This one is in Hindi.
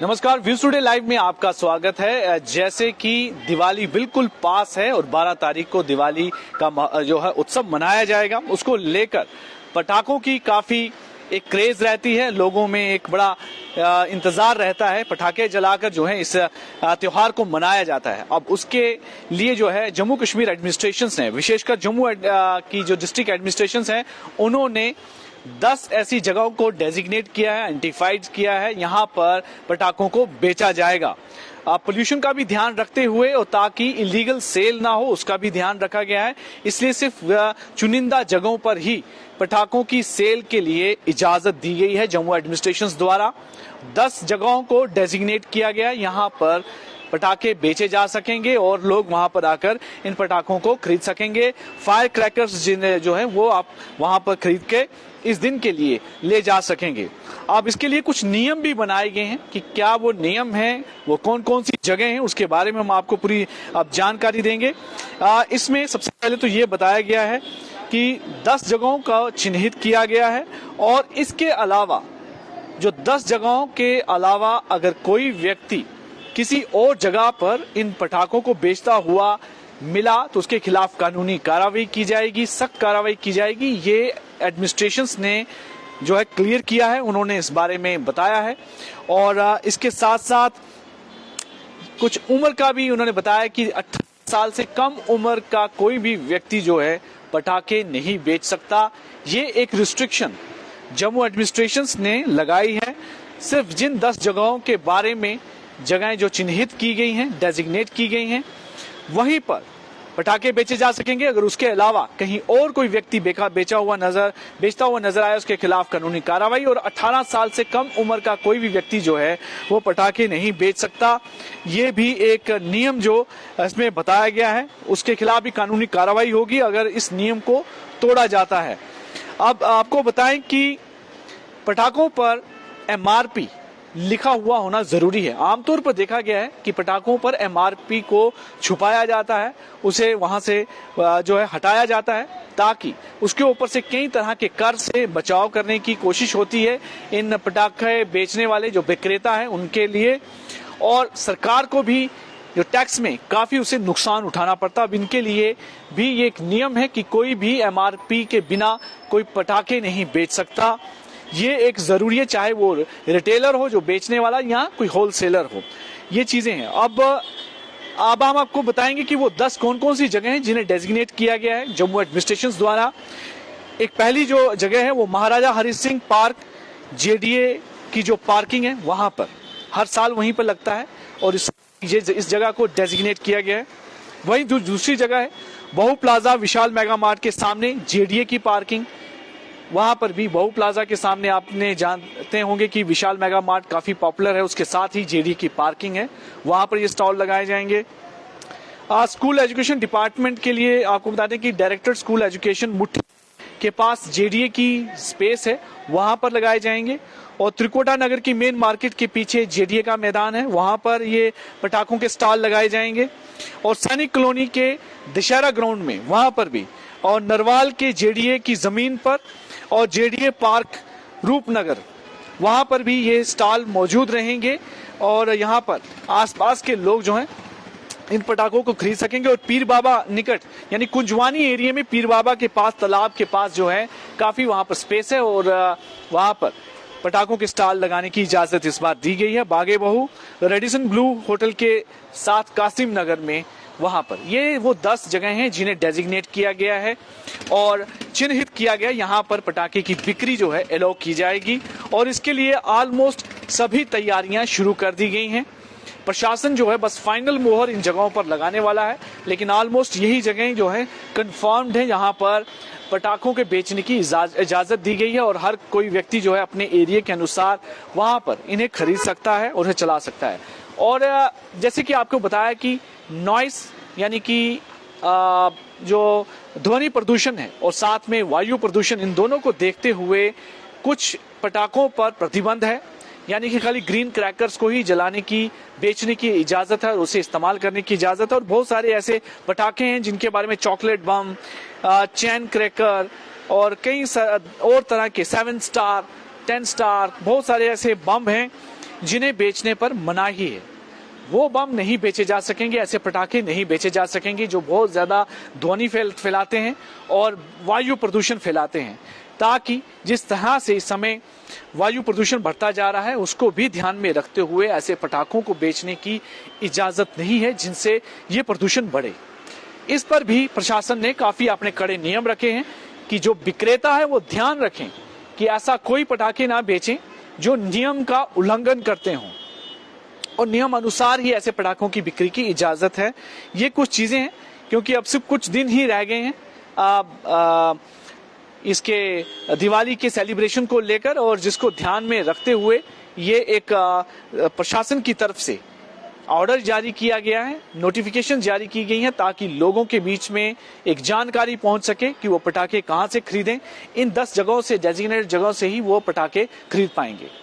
नमस्कार, व्यूज टुडे लाइव में आपका स्वागत है। जैसे कि दिवाली बिल्कुल पास है और 12 तारीख को दिवाली का जो है उत्सव मनाया जाएगा, उसको लेकर पटाखों की काफी एक क्रेज रहती है, लोगों में एक बड़ा इंतजार रहता है। पटाखे जलाकर जो है इस त्योहार को मनाया जाता है। अब उसके लिए जो है जम्मू कश्मीर एडमिनिस्ट्रेशन ने, विशेषकर जम्मू की जो डिस्ट्रिक्ट एडमिनिस्ट्रेशन है, उन्होंने 10 ऐसी जगहों को डेजिग्नेट किया है, आइडेंटिफाइड किया है, यहाँ पर पटाखों को बेचा जाएगा। पोल्यूशन का भी ध्यान रखते हुए और ताकि इलीगल सेल ना हो उसका भी ध्यान रखा गया है। इसलिए सिर्फ चुनिंदा जगहों पर ही पटाखों की सेल के लिए इजाजत दी गई है जम्मू एडमिनिस्ट्रेशन द्वारा। 10 जगहों को डेजिग्नेट किया गया है, यहाँ पर पटाखे बेचे जा सकेंगे और लोग वहां पर आकर इन पटाखों को खरीद सकेंगे। फायर क्रैकर्स जिन्हें जो है वो आप वहां पर खरीद के इस दिन के लिए ले जा सकेंगे। अब इसके लिए कुछ नियम भी बनाए गए हैं कि क्या वो नियम हैं, वो कौन कौन सी जगह हैं, उसके बारे में हम आपको पूरी अब जानकारी देंगे। इसमें सबसे पहले तो ये बताया गया है कि 10 जगहों का चिन्हित किया गया है और इसके अलावा जो 10 जगहों के अलावा अगर कोई व्यक्ति किसी और जगह पर इन पटाखों को बेचता हुआ मिला तो उसके खिलाफ कानूनी कार्रवाई की जाएगी, सख्त कार्रवाई की जाएगी। ये एडमिनिस्ट्रेशन ने जो है क्लियर किया है, उन्होंने इस बारे में बताया है। और इसके साथ साथ कुछ उम्र का भी उन्होंने बताया कि 18 साल से कम उम्र का कोई भी व्यक्ति जो है पटाखे नहीं बेच सकता। ये एक रिस्ट्रिक्शन जम्मू एडमिनिस्ट्रेशन ने लगाई है। सिर्फ जिन 10 जगहों के बारे में जगहें जो चिन्हित की गई हैं, डेजिग्नेट की गई हैं, वहीं पर पटाखे बेचे जा सकेंगे। अगर उसके अलावा कहीं और कोई व्यक्ति बेचता हुआ नजर आया उसके खिलाफ कानूनी कार्रवाई। और 18 साल से कम उम्र का कोई भी व्यक्ति जो है वो पटाखे नहीं बेच सकता। ये भी एक नियम जो इसमें बताया गया है, उसके खिलाफ भी कानूनी कार्रवाई होगी अगर इस नियम को तोड़ा जाता है। अब आपको बताएं कि पटाखों पर MRP लिखा हुआ होना जरूरी है। आमतौर पर देखा गया है कि पटाखों पर MRP को छुपाया जाता है, उसे वहां से जो है हटाया जाता है ताकि उसके ऊपर से कई तरह के कर से बचाव करने की कोशिश होती है इन पटाखे बेचने वाले जो विक्रेता हैं उनके लिए। और सरकार को भी जो टैक्स में काफी उसे नुकसान उठाना पड़ता। अब इनके लिए भी ये एक नियम है कि कोई भी MRP के बिना कोई पटाखे नहीं बेच सकता। ये एक जरूरी है, चाहे वो रिटेलर हो जो बेचने वाला या कोई होलसेलर हो। ये चीजें हैं। अब हम आपको बताएंगे कि वो 10 कौन कौन सी जगह हैं जिन्हें डेजिग्नेट किया गया है जम्मू एडमिनिस्ट्रेशन द्वारा। एक पहली जो जगह है वो महाराजा हरि सिंह पार्क, JDA की जो पार्किंग है वहां पर हर साल वहीं पर लगता है और इस जगह को डेजिग्नेट किया गया है। वहीं दूसरी जगह है बहु प्लाजा विशाल मेगा मार्ट के सामने JDA की पार्किंग। वहां पर भी बहु प्लाजा के सामने आपने जानते होंगे कि विशाल मेगा मार्ट काफी पॉपुलर है, उसके साथ ही JDA की पार्किंग है, वहां पर ये स्टॉल लगाए जाएंगे। स्कूल एजुकेशन डिपार्टमेंट के लिए आपको बता दें कि डायरेक्टर स्कूल एजुकेशन मुट्ठी के पास JDA की स्पेस है, वहां पर लगाए जाएंगे। और त्रिकोटा नगर की मेन मार्केट के पीछे JDA का मैदान है, वहां पर ये पटाखों के स्टॉल लगाए जाएंगे। और सैनिक कॉलोनी के दशहरा ग्राउंड में वहां पर भी, और नरवाल के JDA की जमीन पर और JDA पार्क रूपनगर वहां पर भी ये स्टॉल मौजूद रहेंगे। और यहाँ पर आसपास के लोग जो हैं इन पटाखों को खरीद सकेंगे। और पीर बाबा निकट यानी कुंजवानी एरिया में पीर बाबा के पास, तालाब के पास जो है काफी वहां पर स्पेस है और वहां पर पटाखों के स्टॉल लगाने की इजाजत इस बार दी गई है। बागे बहू रेडिसन ब्लू होटल के साथ कासिम नगर में वहां पर ये वो 10 जगह हैं जिन्हें डेजिग्नेट किया गया है और चिन्हित किया गया। यहाँ पर पटाखे की बिक्री जो है एलाउ की जाएगी और इसके लिए ऑलमोस्ट सभी तैयारियां शुरू कर दी गई हैं। प्रशासन जो है बस फाइनल मोहर इन जगहों पर लगाने वाला है, लेकिन ऑलमोस्ट यही जगह जो है कंफर्म्ड है, यहाँ पर पटाखों के बेचने की इजाजत दी गई है और हर कोई व्यक्ति जो है अपने एरिया के अनुसार वहां पर इन्हें खरीद सकता है और इन्हें चला सकता है। और जैसे कि आपको बताया कि नॉइस यानी कि जो ध्वनि प्रदूषण है और साथ में वायु प्रदूषण, इन दोनों को देखते हुए कुछ पटाखों पर प्रतिबंध है, यानी कि खाली ग्रीन क्रैकर्स को ही जलाने की, बेचने की इजाजत है और उसे इस्तेमाल करने की इजाजत है। और बहुत सारे ऐसे पटाखे हैं जिनके बारे में चॉकलेट बम, चैन क्रैकर और कई और तरह के 7 स्टार, 10 स्टार, बहुत सारे ऐसे बम हैं जिन्हें बेचने पर मनाही है। वो बम नहीं बेचे जा सकेंगे, ऐसे पटाखे नहीं बेचे जा सकेंगे जो बहुत ज्यादा ध्वनि फैलाते हैं और वायु प्रदूषण फैलाते हैं, ताकि जिस तरह से इस समय वायु प्रदूषण बढ़ता जा रहा है उसको भी ध्यान में रखते हुए ऐसे पटाखों को बेचने की इजाजत नहीं है जिनसे ये प्रदूषण बढ़े। इस पर भी प्रशासन ने काफी अपने कड़े नियम रखे हैं कि जो विक्रेता है वो ध्यान रखें कि ऐसा कोई पटाखे ना बेचें जो नियम का उल्लंघन करते हों, और नियम अनुसार ही ऐसे पटाखों की बिक्री की इजाजत है। ये कुछ चीजें हैं, क्योंकि अब सिर्फ कुछ दिन ही रह गए हैं इसके दिवाली के सेलिब्रेशन को लेकर, और जिसको ध्यान में रखते हुए ये एक प्रशासन की तरफ से ऑर्डर जारी किया गया है, नोटिफिकेशन जारी की गई है, ताकि लोगों के बीच में एक जानकारी पहुंच सके कि वो पटाखे कहां से खरीदें। इन 10 जगहों से, डेजिग्नेटेड जगहों से ही वो पटाखे खरीद पाएंगे।